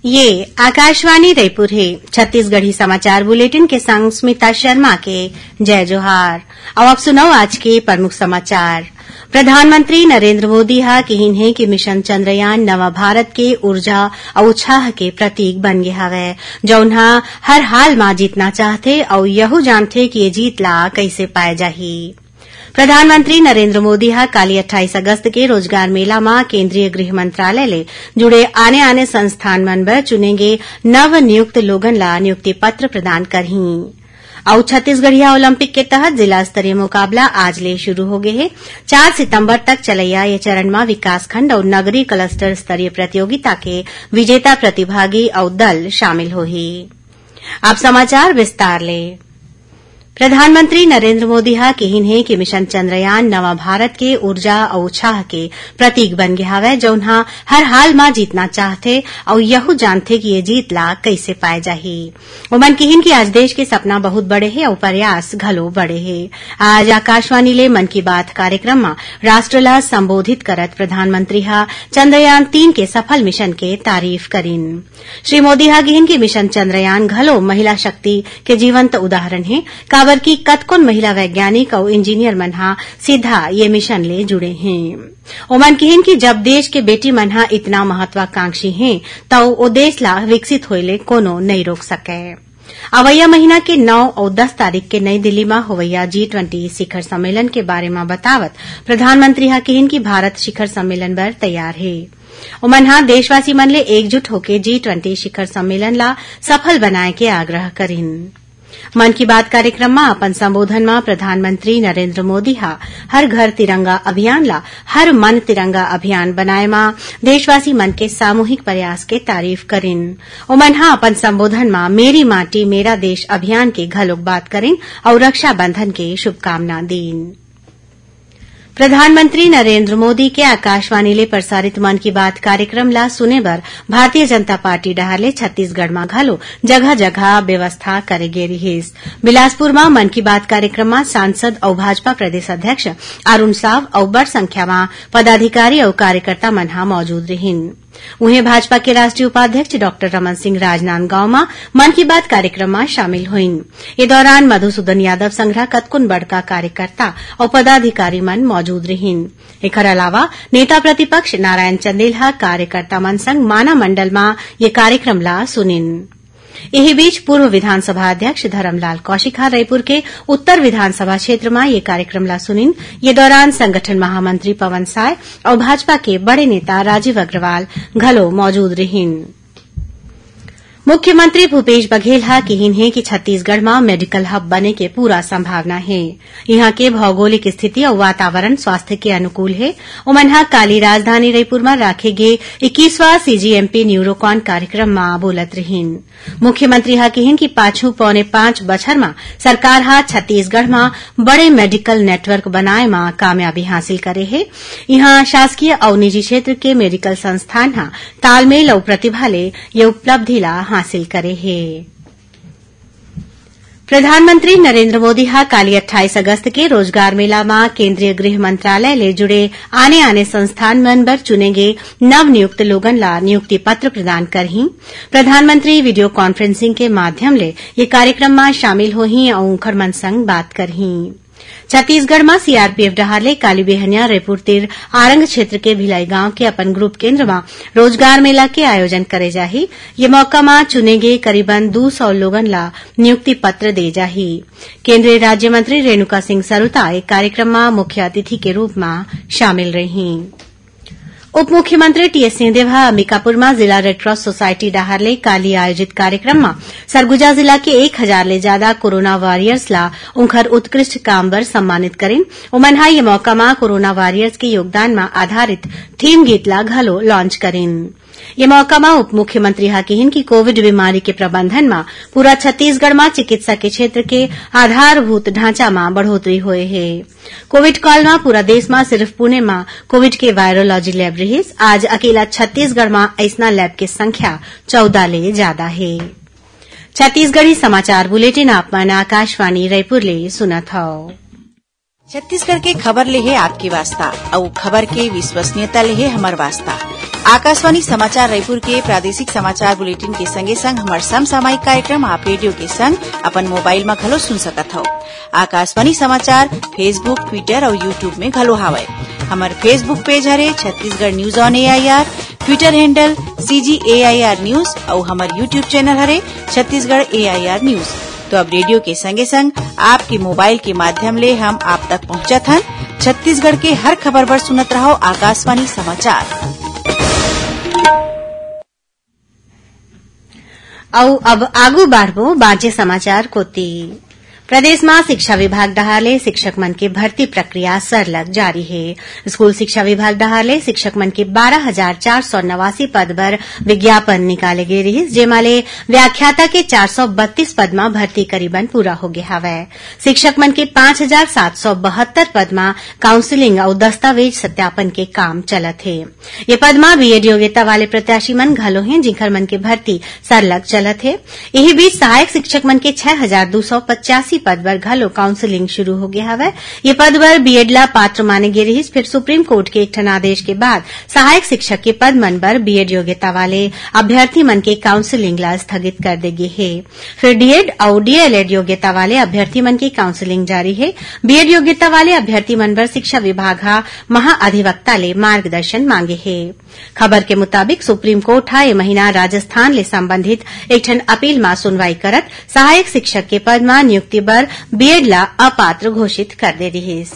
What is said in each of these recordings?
ये आकाशवाणी रायपुर है। छत्तीसगढ़ी समाचार बुलेटिन के संग स्मिता शर्मा के जय जोहार। अब आप सुनो आज के प्रमुख समाचार। प्रधानमंत्री नरेंद्र मोदी हा कहिन है कि मिशन चंद्रयान नवा भारत के ऊर्जा और उत्साह के प्रतीक बन गया हवै, जौनहा हर हाल में जीतना चाहते और यहू जानते कि ये जीत ला कैसे पाए जाही। प्रधानमंत्री नरेंद्र मोदी हा काली 28 अगस्त के रोजगार मेला में केंद्रीय गृह मंत्रालय ले जुड़े आने संस्थान मन बर चुनेंगे नव नियुक्त लोगन ला नियुक्ति पत्र प्रदान करही। और छत्तीसगढ़िया ओलंपिक के तहत जिला स्तरीय मुकाबला आज ले शुरू हो गए है। 4 सितंबर तक चलैया ये चरण में विकासखंड और नगरीय क्लस्टर स्तरीय प्रतियोगिता के विजेता प्रतिभागी और दल शामिल होही। अब समाचार विस्तार ले। प्रधानमंत्री नरेंद्र मोदी हा कहिन है कि मिशन चंद्रयान नवा भारत के ऊर्जा और उत्साह के प्रतीक बन गया हवै, जौनहा हर हाल में जीतना चाहते और यहू जानते कि ये जीत ला कैसे पाए जाही। उमन कहिन कि आज देश के सपना बहुत बड़े है और प्रयास घलो बड़े है। आज आकाशवाणी ले मन की बात कार्यक्रम में राष्ट्र ला संबोधित करत प्रधानमंत्री हा चंद्रयान 3 के सफल मिशन के तारीफ करिन। श्री मोदी हा कहिन कि मिशन चंद्रयान घलो महिला शक्ति के जीवंत उदाहरण है। काबर की कतकोन महिला वैज्ञानिक और इंजीनियर मन हा सीधा ये मिशन ले जुड़े हैं। ओमन कहिन कि जब देश के बेटी मन हा इतना महत्वाकांक्षी हैं तो ओ देश ला विकसित होइले कोनो नहीं रोक सके। अवैया महीना के 9 और 10 तारीख के नई दिल्ली में होवैया G20 शिखर सम्मेलन के बारे में बतावत प्रधानमंत्री हा कहिन कि भारत शिखर सम्मेलन बर तैयार है। ओमन हा देशवासी मन ले एकजुट होके G20 शिखर सम्मेलन ला सफल बनाए के आग्रह करिन। मन की बात कार्यक्रम में अपन संबोधन में प्रधानमंत्री नरेंद्र मोदी हा हर घर तिरंगा अभियान ला हर मन तिरंगा अभियान बनाए में देशवासी मन के सामूहिक प्रयास के तारीफ करिन। ओमन हा अपन संबोधन में मेरी माटी मेरा देश अभियान के घलोक बात करिन और रक्षाबंधन के शुभकामना दीन। प्रधानमंत्री नरेंद्र मोदी के आकाशवाणी ले प्रसारित मन की बात कार्यक्रम ला सुने बर भारतीय जनता पार्टी डहर ले छत्तीसगढ़ में घलो जगह जगह व्यवस्था करे गे रहिस। बिलासपुर में मन की बात कार्यक्रम में सांसद और भाजपा प्रदेश अध्यक्ष अरुण साव और बड़ संख्या में पदाधिकारी और कार्यकर्ता मन हा मौजूद रहिन। उन्हें भाजपा के राष्ट्रीय उपाध्यक्ष डॉक्टर रमन सिंह राजनांदगांव में मन की बात कार्यक्रम में शामिल हुईन। ये दौरान मधुसूदन यादव संघरा कतकुन बड़का कार्यकर्ता और पदाधिकारी मन मौजूद रहिन। एकर अलावा नेता प्रतिपक्ष नारायण चंदेल हा कार्यकर्ता मन संग माना मंडल में ये कार्यक्रम ला सुनिन। यही बीच पूर्व विधानसभा अध्यक्ष धर्मलाल कौशिक हा रायपुर के उत्तर विधानसभा क्षेत्र में ये कार्यक्रम ला सुनिन। ये दौरान संगठन महामंत्री पवन साय और भाजपा के बड़े नेता राजीव अग्रवाल घलो मौजूद रहिन। मुख्यमंत्री भूपेश बघेल हा कहिन है कि छत्तीसगढ़ में मेडिकल हब बने के पूरा संभावना है। यहाँ के भौगोलिक स्थिति और वातावरण स्वास्थ्य के अनुकूल है। उमन हा काली राजधानी रायपुर में राखे गे 21वां CGMP न्यूरोकॉन कार्यक्रम में बोलत रहिन। मुख्यमंत्री हा कहिन कि पाछू 4.5 बछर में सरकार हा छत्तीसगढ़ में बड़े मेडिकल नेटवर्क बनाए में कामयाबी हासिल करे है। यहाँ शासकीय और निजी क्षेत्र के मेडिकल संस्थान हा तालमेल और प्रतिभा ले ये उपलब्धि ला हासिल करे है। प्रधानमंत्री नरेंद्र मोदी हा काली 28 अगस्त के रोजगार मेला में केंद्रीय गृह मंत्रालय ले जुड़े आने संस्थान मन बर चुनेंगे नव नियुक्त लोगन ला नियुक्ति पत्र प्रदान करही। प्रधानमंत्री वीडियो कॉन्फ्रेंसिंग के माध्यम ले ये कार्यक्रम में शामिल होही और उनकर मन संग बात करही। छत्तीसगढ़ में CRPF डहर ले काली बेहनिया रायपुर तीर आरंग क्षेत्र के भिलाई गांव के अपन ग्रुप केंद्र में रोजगार मेला के आयोजन करे जाही। ये मौका में चुनेगे करीबन 200 लोगन ला नियुक्ति पत्र दे जाही। केंद्रीय राज्य मंत्री रेणुका सिंह सरुता एक कार्यक्रम में मुख्य अतिथि के रूप में शामिल रही। उप मुख्यमंत्री TS सिंहदेव हा अंबिकापुर में जिला रेडक्रॉस सोसाइटी डहर ले काली आयोजित कार्यक्रम में सरगुजा जिला के 1000 ले ज्यादा कोरोना वॉरियर्स ला उनकर उत्कृष्ट काम बर सम्मानित करिन। उमन हा ये मौका में कोरोना वॉरियर्स के योगदान में आधारित थीम गीत ला घलो लॉन्च करिन। ये मौका में उप मुख्यमंत्री हा कहिन कि कोविड बीमारी के प्रबंधन में पूरा छत्तीसगढ़ में चिकित्सा के क्षेत्र के आधारभूत ढांचा में बढ़ोतरी होए है। कोविड काल में पूरा देश में सिर्फ पुणे में कोविड के वायरोलॉजी लैब रहिस। आज अकेला छत्तीसगढ़ में ऐसना लैब की संख्या 14 ले ज्यादा है। छत्तीसगढ़ी समाचार बुलेटिन आप मन आकाशवाणी रायपुर ले सुनत हव। छत्तीसगढ़ के खबर ले है आपकी वास्ता और खबर के विश्वसनीयता ले है हमर वास्ता। आकाशवाणी समाचार रायपुर के प्रादेशिक समाचार बुलेटिन के संगे संग हमार समसामयिक कार्यक्रम आप रेडियो के संग अपन मोबाइल में घलो सुन सकत हो। आकाशवाणी समाचार फेसबुक, ट्विटर और यूट्यूब में घलो हावय। हमार फेसबुक पेज हरे Chhattisgarh news on AIR, Twitter handle CGAIR news और हमार यूट्यूब चैनल हरे छत्तीसगढ़ AIR न्यूज। तो अब रेडियो के संगे संग आपके मोबाइल के माध्यम ले हम आप तक पहुंचत हन। छत्तीसगढ़ के हर खबर पर सुनत रहो आकाशवाणी समाचार। अब आगू बाढ़बो बाँचे समाचार कोती। प्रदेश में शिक्षा विभाग डहारले शिक्षक मन के भर्ती प्रक्रिया सरलग जारी है। स्कूल शिक्षा विभाग डहारले शिक्षक मन के 12,489 पद पर विज्ञापन निकाले गए रहिस, जेमाले व्याख्याता के 432 पद में भर्ती करीबन पूरा हो गया हवय। शिक्षक मन के 5,772 पद में काउंसिलिंग और दस्तावेज सत्यापन के काम चलत है। ये पद में बीएड योग्यता वाले प्रत्याशी मन घलो हैं, जिनकर मन के भर्ती सरलग चलत है। यही बीच सहायक शिक्षक मन के 6,285 पद पर घलो काउंसिलिंग शुरू हो गया हवय। ये पद पर बीएड ला पात्र माने गे रहिस, फिर सुप्रीम कोर्ट के एक ठन आदेश के बाद सहायक शिक्षक के पद मन पर बीएड योग्यता वाले अभ्यर्थी मन के काउंसिलिंग ला स्थगित कर दे गे है। फिर डीएड और डीएलएड योग्यता वाले अभ्यर्थी मन की काउंसिलिंग जारी है। बीएड योग्यता वाले अभ्यर्थी मन पर शिक्षा विभाग हा महाअधिवक्ता ले मार्गदर्शन मांगे है। खबर के मुताबिक सुप्रीम कोर्ट हा ये महीना राजस्थान ले संबंधित एक ठन अपील में सुनवाई करत सहायक शिक्षक के पद में नियुक्ति पर बीएड ला अपात्र घोषित कर दे रहिस।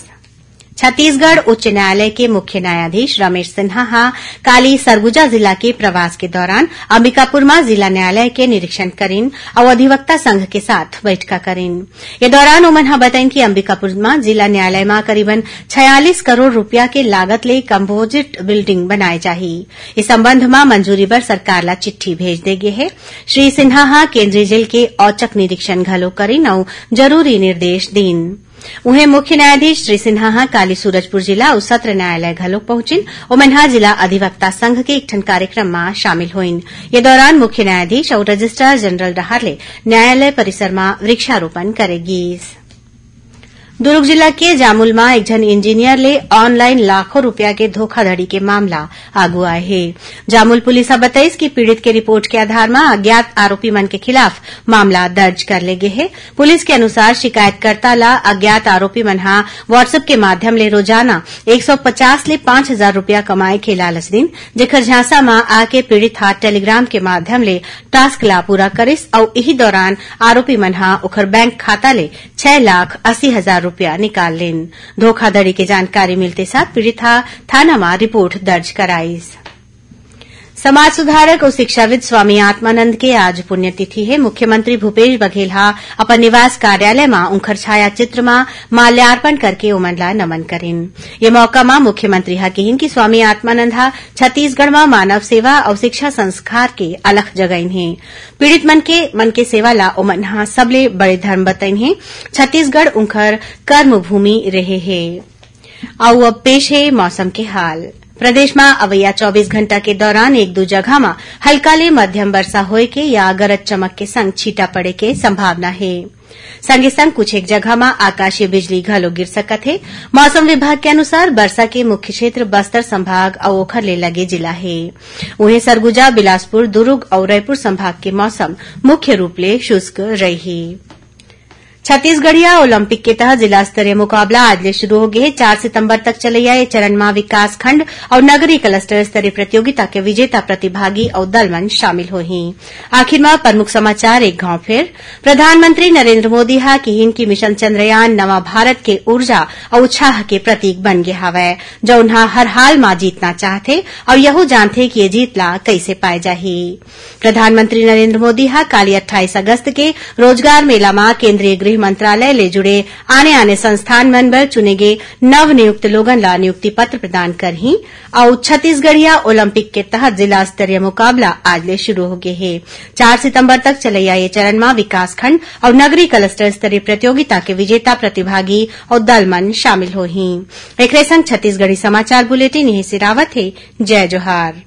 छत्तीसगढ़ उच्च न्यायालय के मुख्य न्यायाधीश रमेश सिन्हा हा काली सरगुजा जिला के प्रवास के दौरान अंबिकापुर में जिला न्यायालय के निरीक्षण करीन और अधिवक्ता संघ के साथ बैठका करीन। ये दौरान उमन हा बताइन कि अंबिकापुर में जिला न्यायालय में करीबन 46 करोड़ रुपया के लागत ले कंपोजिट बिल्डिंग बनाए जाही। इस संबंध में मंजूरी पर सरकार ला चिट्ठी भेज दे गे है। श्री सिन्हा हा केंद्रीय जेल के औचक निरीक्षण घलो करीन और जरूरी निर्देश दीन। उन्हें मुख्य न्यायाधीश श्री सिन्हा हा काली सूरजपुर जिला और सत्र न्यायालय घलो पहुंचिन। ओमनहा जिला अधिवक्ता संघ के एक ठन कार्यक्रम में शामिल हुईन। ये दौरान मुख्य न्यायाधीश और रजिस्ट्रार जनरल डहारले न्यायालय परिसर में वृक्षारोपण करेगी। दुर्ग जिला के जामुल में एक जन इंजीनियर ले ऑनलाइन लाखों रुपया के धोखाधड़ी के मामला आगू आए है। जामुल पुलिस बताइस कि पीड़ित के रिपोर्ट के आधार में अज्ञात आरोपी मन के खिलाफ मामला दर्ज कर ले गए है। पुलिस के अनुसार शिकायतकर्ता ला अज्ञात आरोपी मन हा व्हाट्सएप के माध्यम ले रोजाना 150 ले 5,000 रुपया कमाए के लालच दिन, जेकर झांसा में आके पीड़ित हा टेलीग्राम के माध्यम ले टास्क ला पूरा करिस और यही दौरान आरोपी मन हा ओकर बैंक खाता ले 6,80,000 रुपया निकाल लेन। धोखाधड़ी की जानकारी मिलते साथ पीड़ित थाना में रिपोर्ट दर्ज कराई। समाज सुधारक और शिक्षाविद स्वामी आत्मानंद के आज पुण्यतिथि है। मुख्यमंत्री भूपेश बघेल हा अपन निवास कार्यालय में उनकर छाया चित्र में माल्यार्पण करके ओमन ला नमन करेन। ये मौका में मुख्यमंत्री हा कहिन कि स्वामी आत्मानंद हा छत्तीसगढ़ में मानव सेवा और शिक्षा संस्कार के अलख जगइन है। पीड़ित मन के सेवा ला ओमन हा सबले बड़े धर्म बताइन है। छत्तीसगढ़ उनकर कर्म भूमि रहे है। और अब पेश है मौसम के हाल। प्रदेश में अवैया 24 घंटा के दौरान एक दो जगह में हल्का ले मध्यम वर्षा होए के या गरज चमक के संग छींटा पड़े के संभावना है। संगे संग कुछ एक जगह में आकाशीय बिजली घलो गिर सकत है। मौसम विभाग के अनुसार वर्षा के मुख्य क्षेत्र बस्तर संभाग और ओखर ले लगे जिला है। वहीं सरगुजा, बिलासपुर, दुर्ग और रायपुर संभाग के मौसम मुख्य रूप ले शुष्क रही। छत्तीसगढ़िया ओलंपिक के तहत जिला स्तरीय मुकाबला आज ले शुरू हो गए। 4 सितंबर तक चलैया ये चरण में विकास खंड और नगरीय क्लस्टर स्तरीय प्रतियोगिता के विजेता प्रतिभागी और दलमन शामिल होही। आखिर में प्रमुख समाचार एक गांव फिर। प्रधानमंत्री नरेंद्र मोदी हा कहिन कि मिशन चंद्रयान नवा भारत के ऊर्जा और उत्साह के प्रतीक बन गया हवय, जो उन्हा हर हाल में जीतना चाहते और यहू जानते कि ये जीत ला कैसे पाए जाही। प्रधानमंत्री नरेंद्र मोदी हा काली 28 अगस्त के रोजगार मेला में केंद्रीय गृह मंत्रालय ले जुड़े आने संस्थान मन बर चुने गए नव नियुक्त लोगन ला नियुक्ति पत्र प्रदान करही और छत्तीसगढ़िया ओलंपिक के तहत जिला स्तरीय मुकाबला आज ले शुरू हो गए है। 4 सितंबर तक चलैया ये चरण में विकासखंड और नगरीय क्लस्टर स्तरीय प्रतियोगिता के विजेता प्रतिभागी और दलमन शामिल होही। एक संग छत्तीसगढ़ी समाचार बुलेटिन यही से रावत है। जय जोहार।